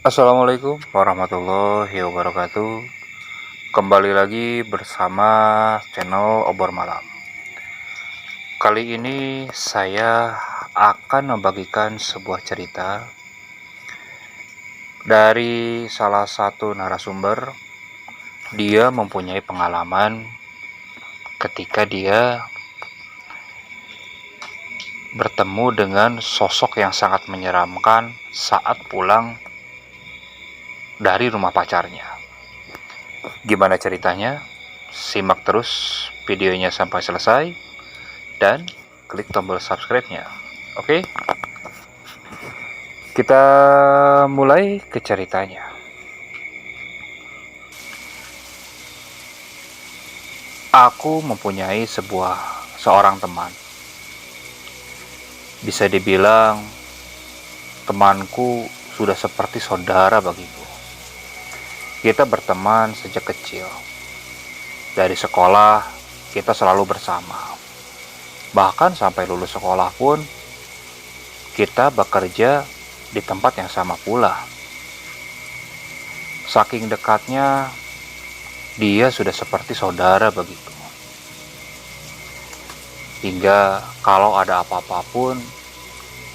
Assalamualaikum warahmatullahi wabarakatuh. Kembali lagi bersama channel Obor Malam. Kali ini saya akan membagikan sebuah cerita dari salah satu narasumber. Dia mempunyai pengalaman ketika dia bertemu dengan sosok yang sangat menyeramkan saat pulang dari rumah pacarnya. Gimana ceritanya? Simak terus videonya sampai selesai dan klik tombol subscribe-nya. Oke? Kita mulai ke ceritanya. Aku mempunyai seorang teman. Bisa dibilang temanku sudah seperti saudara bagiku. Kita berteman sejak kecil. Dari sekolah, kita selalu bersama. Bahkan sampai lulus sekolah pun, kita bekerja di tempat yang sama pula. Saking dekatnya, dia sudah seperti saudara bagiku. Hingga kalau ada apa-apa pun,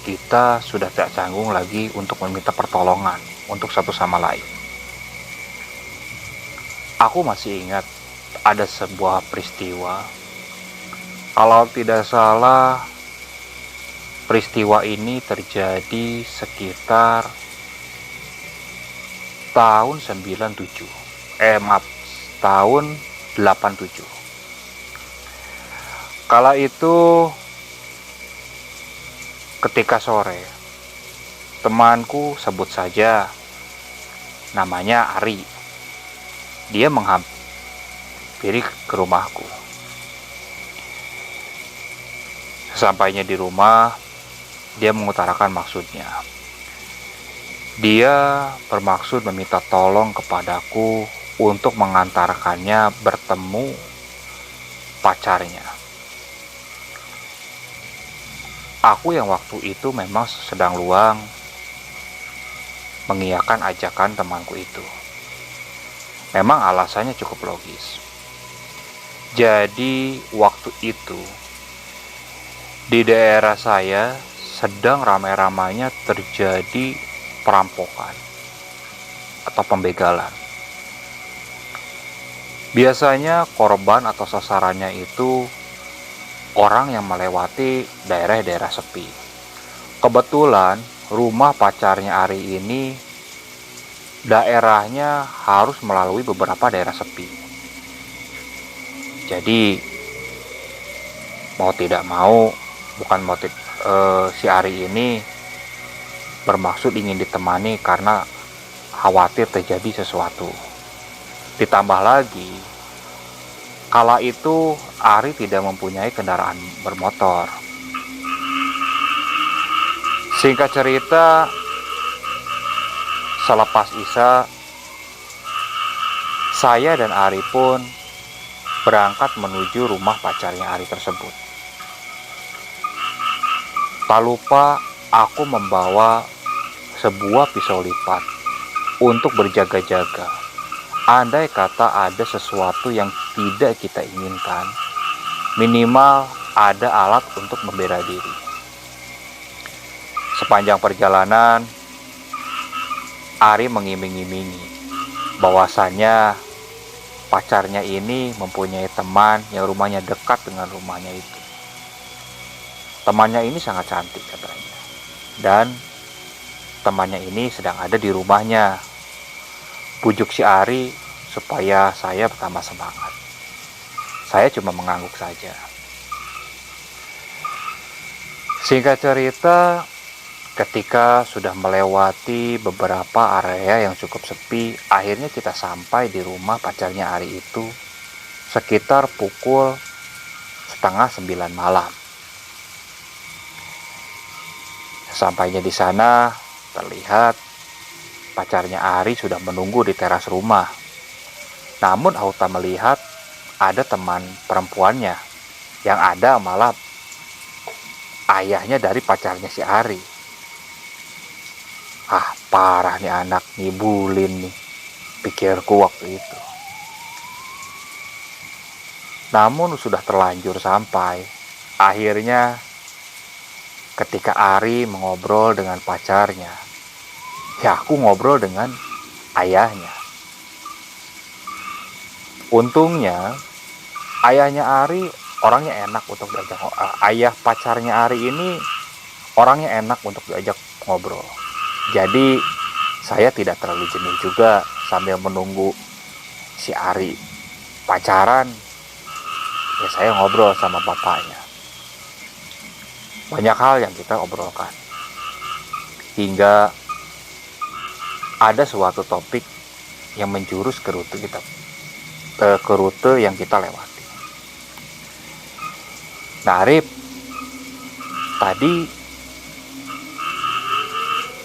kita sudah tidak canggung lagi untuk meminta pertolongan untuk satu sama lain. Aku masih ingat ada sebuah peristiwa. Kalau tidak salah, peristiwa ini terjadi sekitar tahun 97. Tahun 87. Kala itu ketika sore, temanku sebut saja namanya Ari. Dia menghampiri ke rumahku. Sesampainya di rumah, dia mengutarakan maksudnya. Dia bermaksud meminta tolong kepadaku untuk mengantarkannya bertemu pacarnya. Aku yang waktu itu memang sedang luang mengiyakan ajakan temanku itu. Memang alasannya cukup logis. Jadi waktu itu di daerah saya sedang ramai-ramainya terjadi perampokan atau pembegalan. Biasanya korban atau sasarannya itu orang yang melewati daerah-daerah sepi. Kebetulan rumah pacarnya Ari ini daerahnya harus melalui beberapa daerah sepi. Jadi mau tidak mau, si Ari ini bermaksud ingin ditemani karena khawatir terjadi sesuatu. Ditambah lagi, kala itu Ari tidak mempunyai kendaraan bermotor. Singkat cerita, selepas Isya, saya dan Ari pun berangkat menuju rumah pacarnya Ari tersebut. Tak lupa aku membawa sebuah pisau lipat untuk berjaga-jaga. Andai kata ada sesuatu yang tidak kita inginkan, minimal ada alat untuk membela diri. Sepanjang perjalanan, Ari mengiming-imingi bahwasannya pacarnya ini mempunyai teman yang rumahnya dekat dengan rumahnya itu. Temannya ini sangat cantik katanya. Dan temannya ini sedang ada di rumahnya. Bujuk si Ari supaya saya bertambah semangat. Saya cuma mengangguk saja. Singkat cerita, ketika sudah melewati beberapa area yang cukup sepi, akhirnya kita sampai di rumah pacarnya Ari itu sekitar pukul 8:30 malam. Sampainya di sana, terlihat pacarnya Ari sudah menunggu di teras rumah. Namun Auta melihat ada teman perempuannya, yang ada malah ayahnya dari pacarnya si Ari. parah nih anak, ngibulin nih, pikirku waktu itu. Namun sudah terlanjur sampai. Akhirnya ketika Ari mengobrol dengan pacarnya, ya aku ngobrol dengan ayahnya. Untungnya ayahnya Ari orangnya enak untuk diajak. Ayah pacarnya Ari ini orangnya enak untuk diajak ngobrol. Jadi saya tidak terlalu jenuh juga sambil menunggu si Ari pacaran. Ya saya ngobrol sama bapaknya. Banyak hal yang kita obrolkan. Hingga ada suatu topik yang menjurus ke rute yang kita lewati. Nah, Arif tadi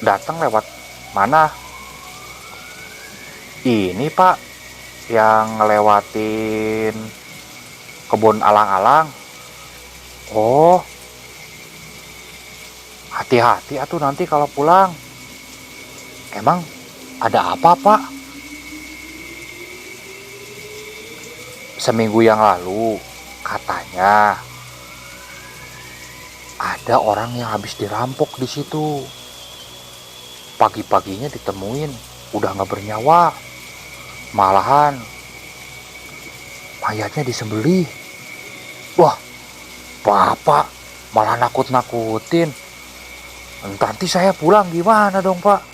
datang lewat mana? Ini Pak, yang ngelewatin kebun alang-alang. Oh, hati-hati atuh nanti kalau pulang. Emang ada apa Pak? Seminggu yang lalu katanya ada orang yang habis dirampok di situ. Pagi-paginya ditemuin udah nggak bernyawa, malahan mayatnya disembelih. Wah, Bapak malah nakut-nakutin. Nanti saya pulang gimana dong Pak?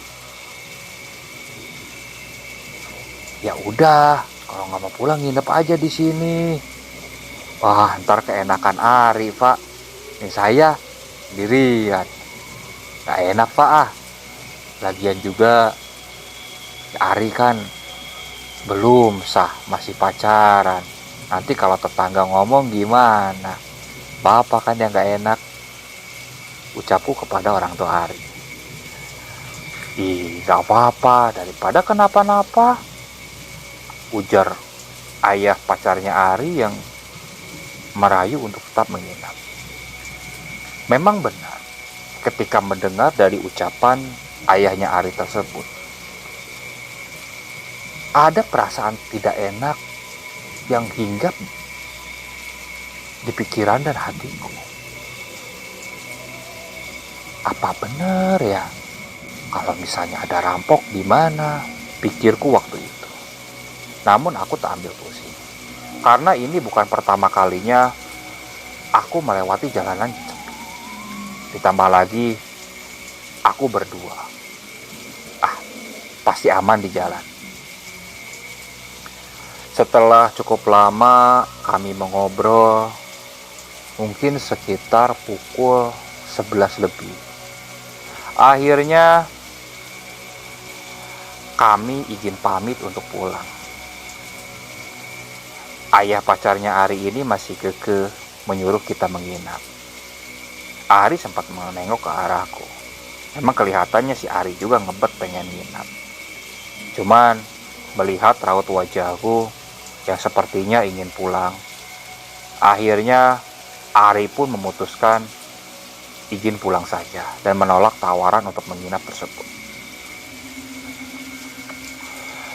Ya udah, kalau nggak mau pulang nginep aja di sini. Wah, ntar keenakan Ari Pak. Nih saya sendirian. Gak enak Pak ah. Lagian juga Ari kan belum sah, masih pacaran. Nanti kalau tetangga ngomong gimana? Bapak kan yang gak enak, ucapku kepada orang tua Ari. Ih, gak apa-apa, daripada kenapa-napa, ujar ayah pacarnya Ari yang merayu untuk tetap menginap. Memang benar, ketika mendengar dari ucapan ayahnya Ari tersebut, ada perasaan tidak enak yang hinggap di pikiran dan hatiku. Apa benar ya kalau misalnya ada rampok di mana? Pikirku waktu itu. Namun aku tak ambil pusing. Karena ini bukan pertama kalinya aku melewati jalanan sepi. Ditambah lagi aku berdua. Pasti aman di jalan. Setelah cukup lama kami mengobrol, mungkin sekitar pukul 11 lebih. Akhirnya kami izin pamit untuk pulang. Ayah pacarnya Ari ini masih kekeh menyuruh kita menginap. Ari sempat menengok ke arahku. Emang kelihatannya si Ari juga ngebet pengen nginap. Cuman melihat raut wajahku yang sepertinya ingin pulang, akhirnya Ari pun memutuskan izin pulang saja dan menolak tawaran untuk menginap tersebut.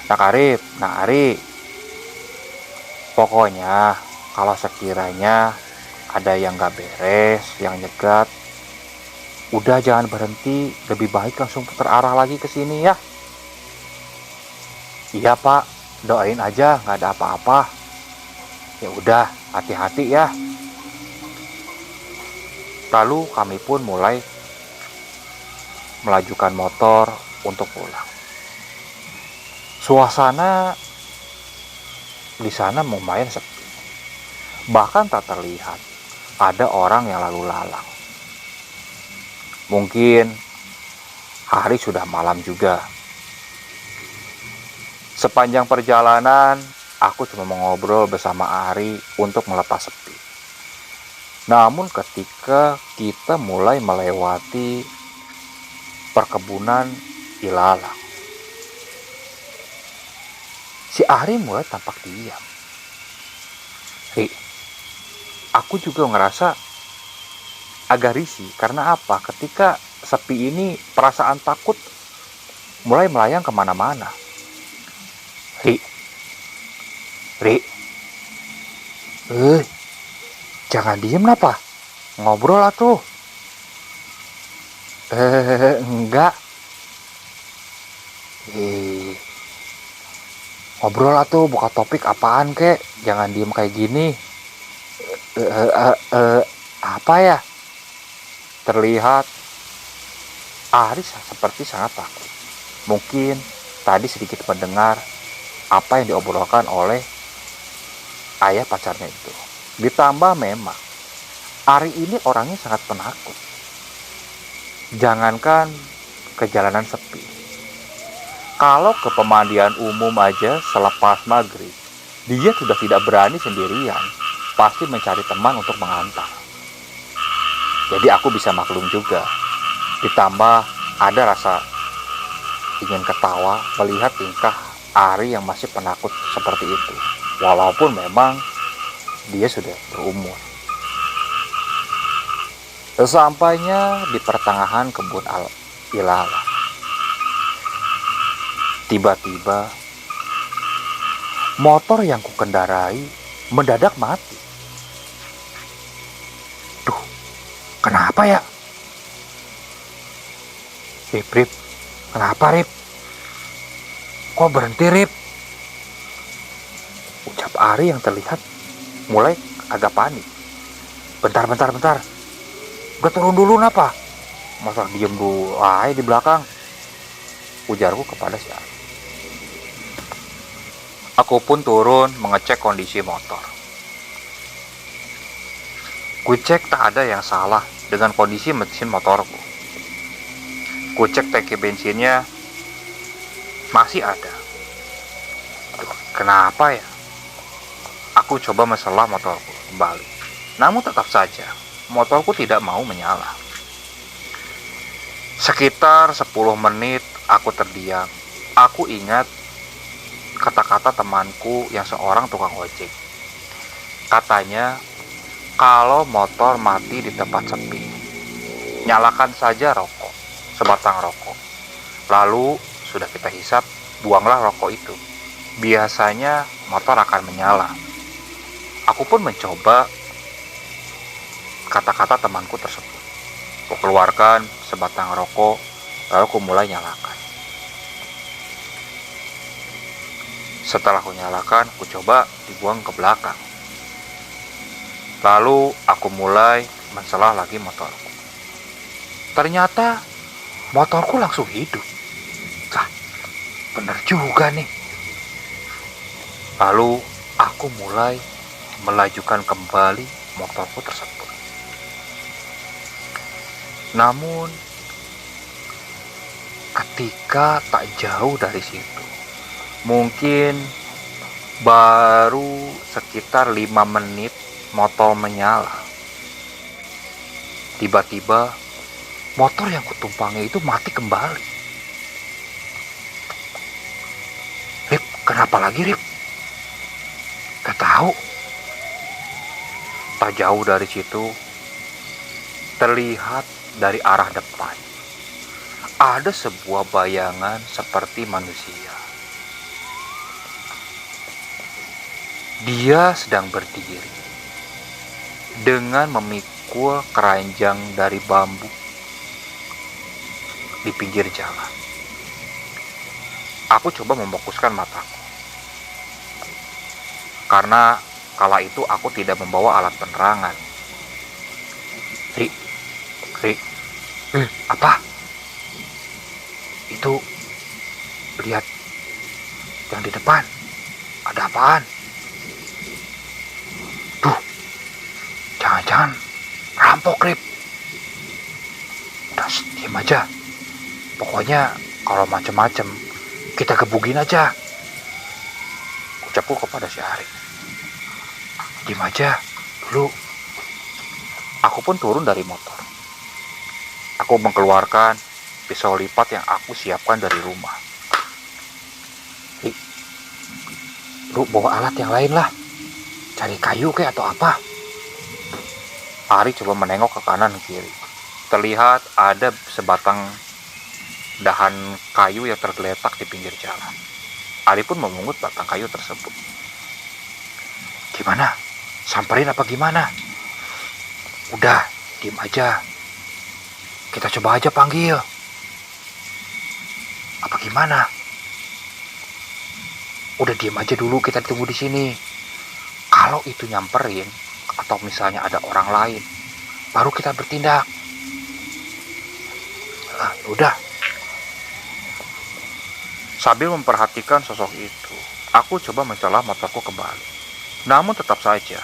Nah Ari, pokoknya kalau sekiranya ada yang gak beres, yang nyegat, udah jangan berhenti, lebih baik langsung putar arah lagi ke sini ya. Iya Pak, doain aja gak ada apa-apa. Ya udah, hati-hati ya. Lalu kami pun mulai melajukan motor untuk pulang. Suasana di sana lumayan sepi. Bahkan tak terlihat ada orang yang lalu lalang. Mungkin hari sudah malam juga. Sepanjang perjalanan, aku cuma mengobrol bersama Ari untuk melepas sepi. Namun ketika kita mulai melewati perkebunan ilalang, si Ari mulai tampak diam. Aku juga ngerasa agak risih. Karena apa? Ketika sepi ini perasaan takut mulai melayang kemana-mana. Ri, Ri, jangan diem napa? Ngobrol atuh. Enggak. Ngobrol atuh, buka topik apaan kek? Jangan diem kayak gini. Apa ya? Terlihat Aris seperti sangat takut. Mungkin tadi sedikit mendengar apa yang diobrolkan oleh ayah pacarnya itu. Ditambah memang Ari ini orangnya sangat penakut. Jangankan ke jalanan sepi, kalau ke pemandian umum aja selepas maghrib, dia sudah tidak berani sendirian, pasti mencari teman untuk mengantar. Jadi aku bisa maklum juga. Ditambah ada rasa ingin ketawa melihat tingkah Ari yang masih penakut seperti itu, walaupun memang dia sudah berumur. Sesampainya di pertengahan kebun ilalang, tiba-tiba motor yang kukendarai mendadak mati. Duh, kenapa ya? Rip, kenapa Rip? Kok berhenti Rip? Ucap Ari yang terlihat mulai agak panik. Bentar. Gue turun dulu napa? Masa diem dulu aja di belakang? Ujarku kepada si Ari. Aku pun turun mengecek kondisi motor. Ku cek tak ada yang salah dengan kondisi mesin motorku. Ku cek tangki bensinnya masih ada. Aduh, kenapa ya? Aku coba menselah motorku kembali. Namun tetap saja motorku tidak mau menyala. Sekitar 10 menit aku terdiam. Aku ingat kata-kata temanku yang seorang tukang ojek. Katanya, kalau motor mati di tempat sepi, nyalakan saja rokok, sebatang rokok. Lalu sudah kita hisap, buanglah rokok itu. Biasanya motor akan menyala. Aku pun mencoba kata-kata temanku tersebut. Aku keluarkan sebatang rokok, lalu aku mulai nyalakan. Setelah aku nyalakan, aku coba dibuang ke belakang. Lalu aku mulai menselah lagi motorku. Ternyata motorku langsung hidup. Bener juga nih. Lalu aku mulai melajukan kembali motorku tersebut. Namun ketika tak jauh dari situ, mungkin baru sekitar 5 menit motor menyala. Tiba-tiba motor yang kutumpangi itu mati kembali. Rip, kenapa lagi Rip? Gak tahu. Tak jauh dari situ, terlihat dari arah depan ada sebuah bayangan seperti manusia. Dia sedang berdiri dengan memikul keranjang dari bambu di pinggir jalan. Aku coba memfokuskan mataku, karena kala itu aku tidak membawa alat penerangan. Ri, apa? Itu, lihat yang di depan. Ada apaan? Duh, jangan-jangan rampok, Rip. Udah, diam aja. Pokoknya kalau macem-macem kita gebugin aja, ucapku kepada si Ari. Diam aja dulu. Aku pun turun dari motor. Aku mengeluarkan pisau lipat yang aku siapkan dari rumah. Lu bawa alat yang lain lah. Cari kayu kayak atau apa. Ari coba menengok ke kanan kiri. Terlihat ada sebatang dahan kayu yang tergeletak di pinggir jalan. Ari pun memungut batang kayu tersebut. Gimana? Samperin apa gimana? Udah, diem aja. Kita coba aja panggil. Apa gimana? Udah diem aja dulu, kita tunggu di sini. Kalau itu nyamperin atau misalnya ada orang lain, baru kita bertindak. Udah. Sambil memperhatikan sosok itu, aku coba mencoba motorku kembali. Namun tetap saja,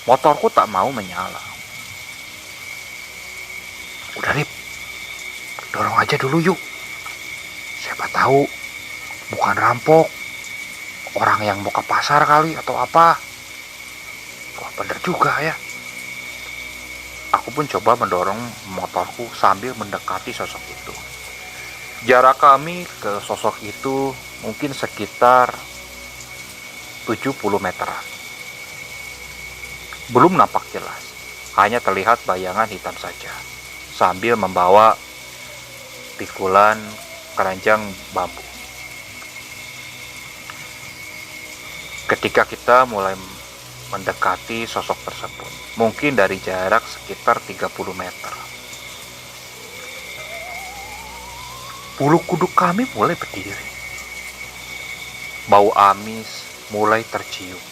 motorku tak mau menyala. Udah Rip, dorong aja dulu yuk. Siapa tahu bukan rampok, orang yang mau ke pasar kali atau apa. Wah bener juga ya. Aku pun coba mendorong motorku sambil mendekati sosok itu. Jarak kami ke sosok itu mungkin sekitar 70 meteran. Belum nampak jelas, hanya terlihat bayangan hitam saja, sambil membawa pikulan keranjang bambu. Ketika kita mulai mendekati sosok tersebut, mungkin dari jarak sekitar 30 meter, bulu kuduk kami mulai berdiri. Bau amis mulai tercium.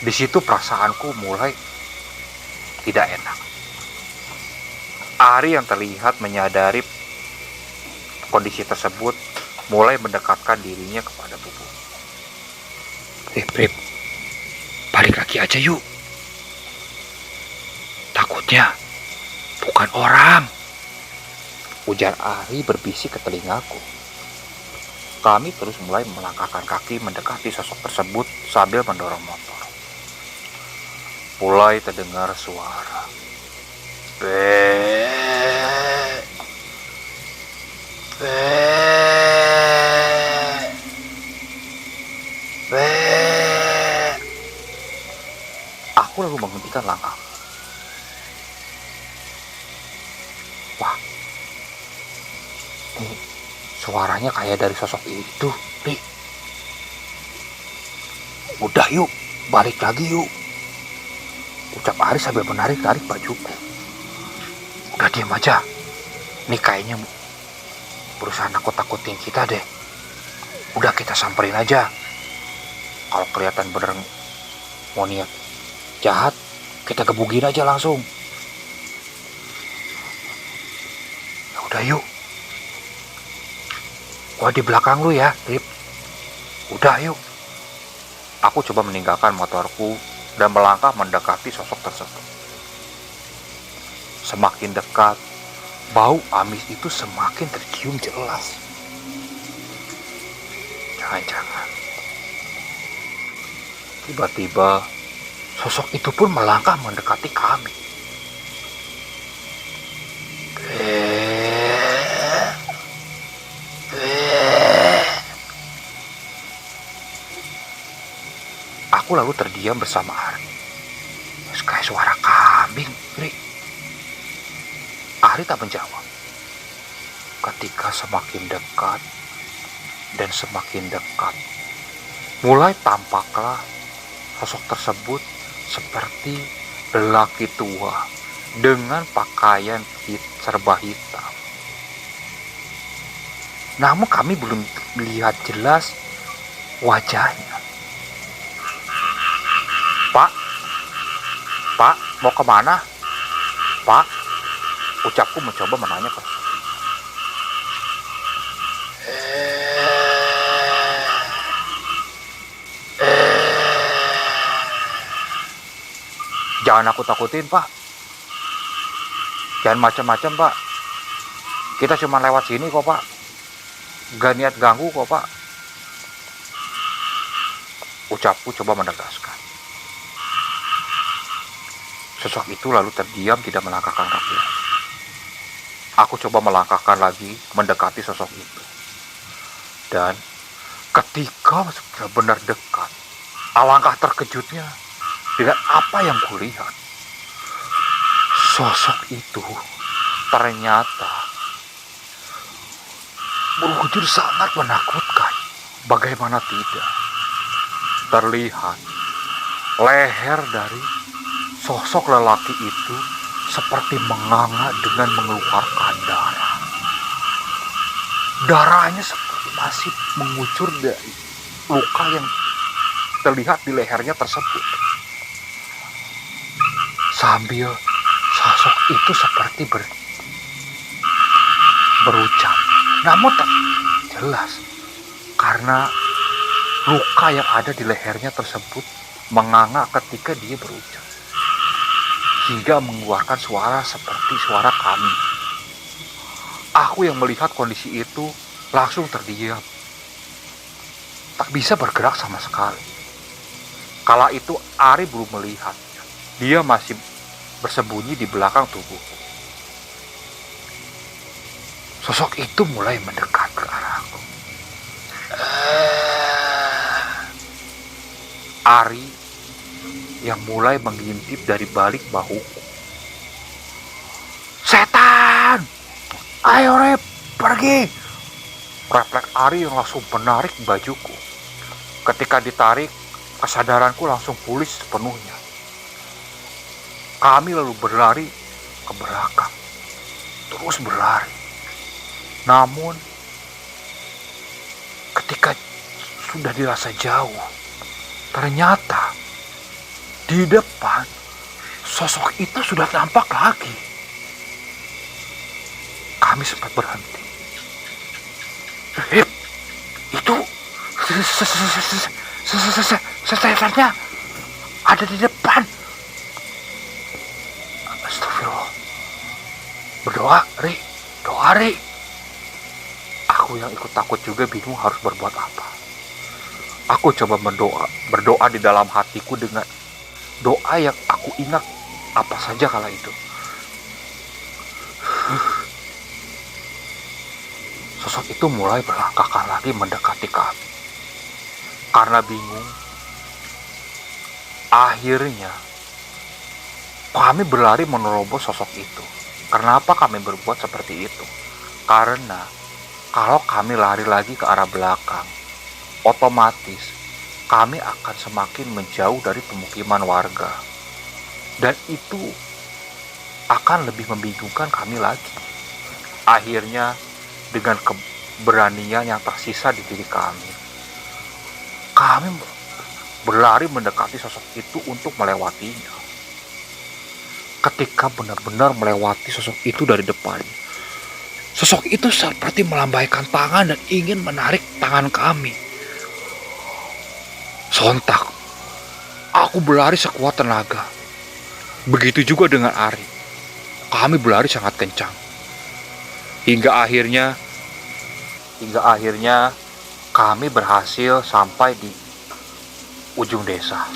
Di situ perasaanku mulai tidak enak. Ari yang terlihat menyadari kondisi tersebut mulai mendekatkan dirinya kepada Bubu. Rip, balik lagi aja yuk. Takutnya bukan orang, ujar Ari berbisik ke telingaku. Kami terus mulai melangkahkan kaki mendekati sosok tersebut sambil mendorong motor. Mulai terdengar suara. Aku lalu menghentikan langkah. Wah, ini suaranya kayak dari sosok itu, Ri. Udah yuk, balik lagi yuk, ucap Ari sambil menarik-narik bajuku. Udah diam aja, ini kayaknya berusaha nakut-nakutin kita deh. Udah kita samperin aja. Kalau kelihatan bener mau niat jahat, kita gebugin aja langsung. Ya udah yuk, gua di belakang lu ya, Rip. Udah yuk. Aku coba meninggalkan motorku dan melangkah mendekati sosok tersebut. Semakin dekat, bau amis itu semakin tercium jelas. Jangan-jangan tiba-tiba sosok itu pun melangkah mendekati kami. Aku lalu terdiam bersama Ari. Kayak suara kambing, Ri. Ari tak menjawab. Ketika semakin dekat dan semakin dekat, mulai tampaklah sosok tersebut seperti lelaki tua dengan pakaian serba hitam. Namun kami belum melihat jelas wajahnya. Pak, mau kemana? Pak, ucapku mencoba menanya ke Jangan aku takutin, Pak. Jangan macam-macam, Pak. Kita cuma lewat sini kok, Pak. Gak niat ganggu kok, Pak. Ucapku coba menegaskan. Sosok itu lalu terdiam, tidak melangkahkan kaki. Aku coba melangkahkan lagi mendekati sosok itu. Dan ketika sudah benar dekat, alangkah terkejutnya dengan apa yang kulihat. Sosok itu ternyata berwujud sangat menakutkan. Bagaimana tidak? Terlihat leher dari sosok lelaki itu seperti menganga dengan mengeluarkan darah. Darahnya seperti masih mengucur dari luka yang terlihat di lehernya tersebut. Sambil sosok itu seperti berucap, namun tak jelas karena luka yang ada di lehernya tersebut menganga ketika dia berucap, hingga mengeluarkan suara seperti suara kami. Aku yang melihat kondisi itu langsung terdiam, tak bisa bergerak sama sekali. Kala itu Ari belum melihat, dia masih bersembunyi di belakang tubuhku. Sosok itu mulai mendekat ke arahku. Ari yang mulai mengintip dari balik bahuku. Setan! Ayo Rep, pergi! Refleks Ari yang langsung menarik bajuku. Ketika ditarik, kesadaranku langsung pulih sepenuhnya. Kami lalu berlari ke belakang, terus berlari. Namun, ketika sudah dirasa jauh, ternyata di depan sosok itu sudah tampak lagi. Kami sempat berhenti. Itu setannya ada di depan. Astagfirullah. Berdoa, Ri. Doa, Ri. Aku yang ikut takut juga bingung harus berbuat apa. Aku coba berdoa di dalam hatiku dengan doa yang aku ingat apa saja kala itu. Sosok itu mulai berlangkah lagi mendekati kami. Karena bingung, akhirnya kami berlari menerobos sosok itu. Kenapa kami berbuat seperti itu? Karena kalau kami lari lagi ke arah belakang, otomatis kami akan semakin menjauh dari pemukiman warga. Dan itu akan lebih membingungkan kami lagi. Akhirnya, dengan keberanian yang tersisa di diri kami berlari mendekati sosok itu untuk melewatinya. Ketika benar-benar melewati sosok itu dari depan, sosok itu seperti melambaikan tangan dan ingin menarik tangan kami. Sontak, aku berlari sekuat tenaga. Begitu juga dengan Ari. Kami berlari sangat kencang. Hingga akhirnya kami berhasil sampai di ujung desa.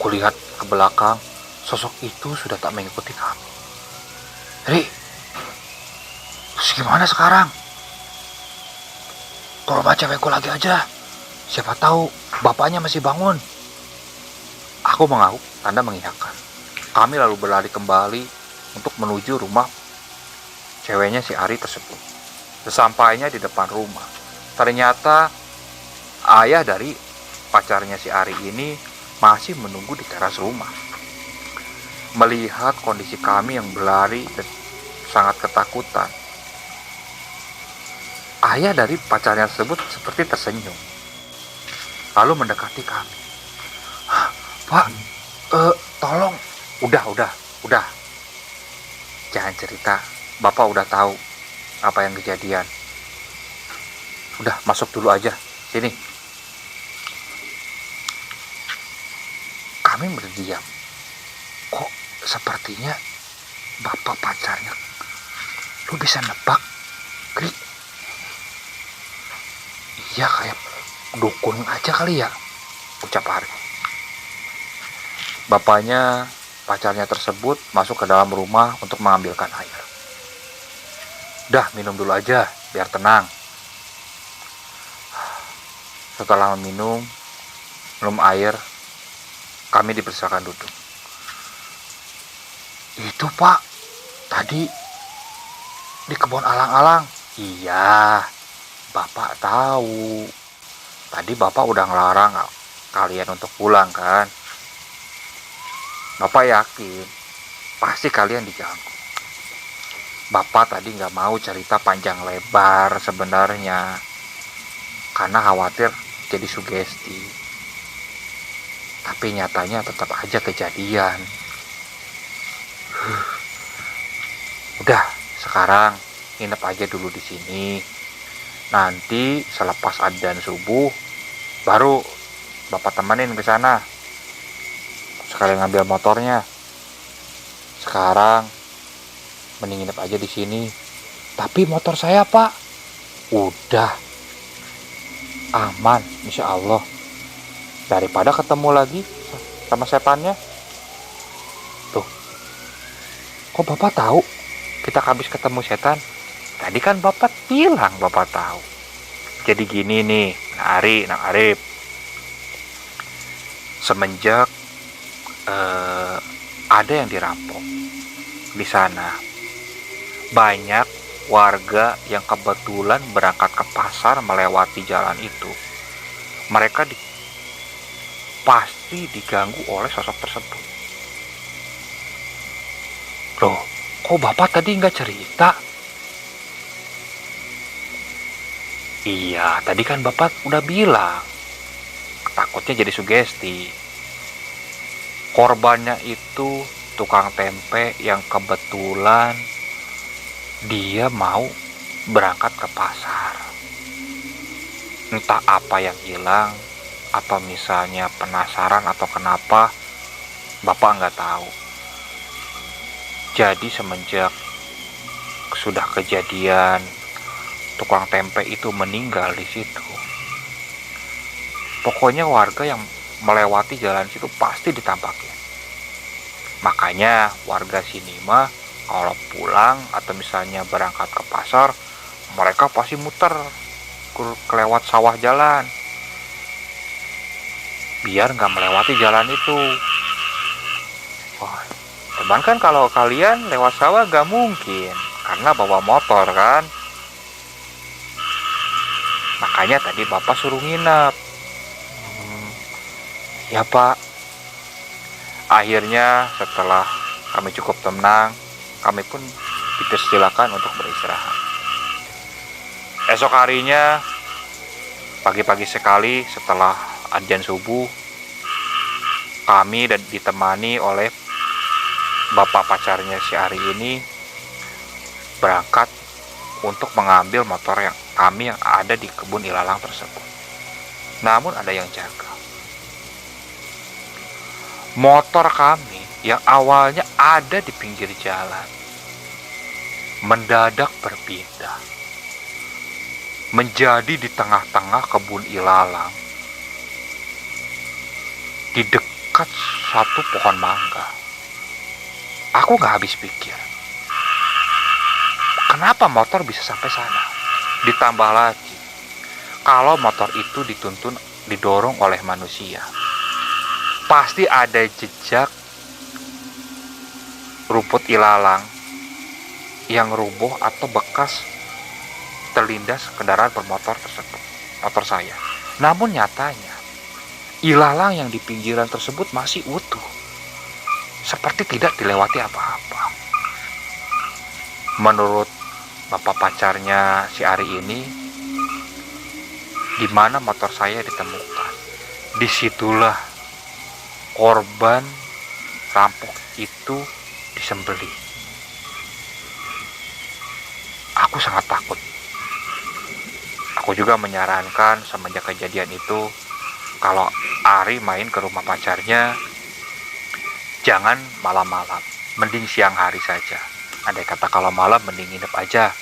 Kulihat ke belakang, sosok itu sudah tak mengikuti kami. Ri, terus gimana sekarang? Ke rumah cewekku lagi aja. Siapa tahu bapaknya masih bangun. Aku mengangguk tanda mengiyakan. Kami lalu berlari kembali untuk menuju rumah ceweknya si Ari tersebut. Sesampainya di depan rumah, ternyata ayah dari pacarnya si Ari ini masih menunggu di teras rumah. Melihat kondisi kami yang berlari dan sangat ketakutan, ayah dari pacarnya tersebut seperti tersenyum, lalu mendekati kami. Pak, tolong. Udah. Jangan cerita, Bapak udah tahu apa yang kejadian. Udah, masuk dulu aja, sini. Kami berdiam. Kok sepertinya bapak pacarnya? Lu bisa nebak, Kri? Iya, kayak dukun aja kali ya, ucap Ari. Bapaknya pacarnya tersebut masuk ke dalam rumah untuk mengambilkan air. Dah, minum dulu aja biar tenang. Setelah minum air, kami dipersilakan duduk. Itu Pak, tadi Di kebun alang-alang. Iya, Bapak tahu. Tadi Bapak udah ngelarang kalian untuk pulang kan? Bapak yakin pasti kalian diganggu. Bapak tadi nggak mau cerita panjang lebar sebenarnya, karena khawatir jadi sugesti. Tapi nyatanya tetap aja kejadian. Udah, sekarang nginep aja dulu di sini. Nanti selepas adzan subuh baru Bapak temenin ke sana. Sekalian ngambil motornya. Sekarang mending nginep aja di sini. Tapi motor saya, Pak, udah aman, insya Allah. Daripada ketemu lagi sama setannya. Tuh, kok Bapak tahu kita habis ketemu setan? Tadi kan Bapak bilang Bapak tahu. Jadi gini nih, Nang Arif. Semenjak ada yang dirampok di sana, banyak warga yang kebetulan berangkat ke pasar melewati jalan itu. Mereka pasti diganggu oleh sosok tersebut. Loh, kok Bapak tadi nggak cerita? Iya, tadi kan Bapak udah bilang, takutnya jadi sugesti. Korbannya itu tukang tempe yang kebetulan dia mau berangkat ke pasar. Entah apa yang hilang, apa misalnya penasaran atau kenapa, Bapak nggak tahu. Jadi semenjak sudah kejadian tukang tempe itu meninggal di situ, pokoknya warga yang melewati jalan situ pasti ditampakin. Makanya warga sini mah kalau pulang atau misalnya berangkat ke pasar, mereka pasti muter kelewat sawah jalan biar nggak melewati jalan itu. Wah, cuman kan kalau kalian lewat sawah nggak mungkin karena bawa motor kan. Makanya tadi Bapak suruh nginep. Ya Pak. Akhirnya setelah kami cukup tenang, kami pun dipersilakan untuk beristirahat. Esok harinya, pagi-pagi sekali setelah adzan subuh, kami ditemani oleh bapak pacarnya si Ari ini berangkat untuk mengambil motor yang kami yang ada di kebun ilalang tersebut. Namun ada yang jaga. Motor kami yang awalnya ada di pinggir jalan mendadak berpindah menjadi di tengah-tengah kebun ilalang, di dekat satu pohon mangga. Aku gak habis pikir, kenapa motor bisa sampai sana? Ditambah lagi, kalau motor itu didorong oleh manusia, pasti ada jejak rumput ilalang yang rubuh atau bekas terlindas kendaraan bermotor tersebut, motor saya. Namun nyatanya, ilalang yang di pinggiran tersebut masih utuh, seperti tidak dilewati apa-apa. Menurut bapak pacarnya si Ari ini, di mana motor saya ditemukan, disitulah korban rampok itu disembelih. Aku sangat takut. Aku juga menyarankan semenjak kejadian itu, kalau Ari main ke rumah pacarnya, jangan malam-malam, mending siang hari saja. Andai kata kalau malam mending nginep aja.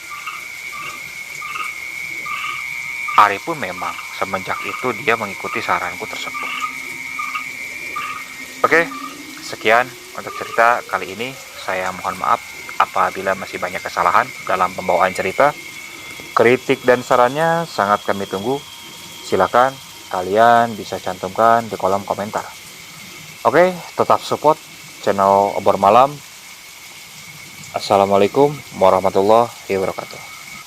Ari pun memang semenjak itu dia mengikuti saranku tersebut. Oke, sekian untuk cerita kali ini. Saya mohon maaf apabila masih banyak kesalahan dalam pembawaan cerita. Kritik dan sarannya sangat kami tunggu. Silakan kalian bisa cantumkan di kolom komentar. Oke, tetap support channel Obor Malam Assalamualaikum warahmatullahi wabarakatuh.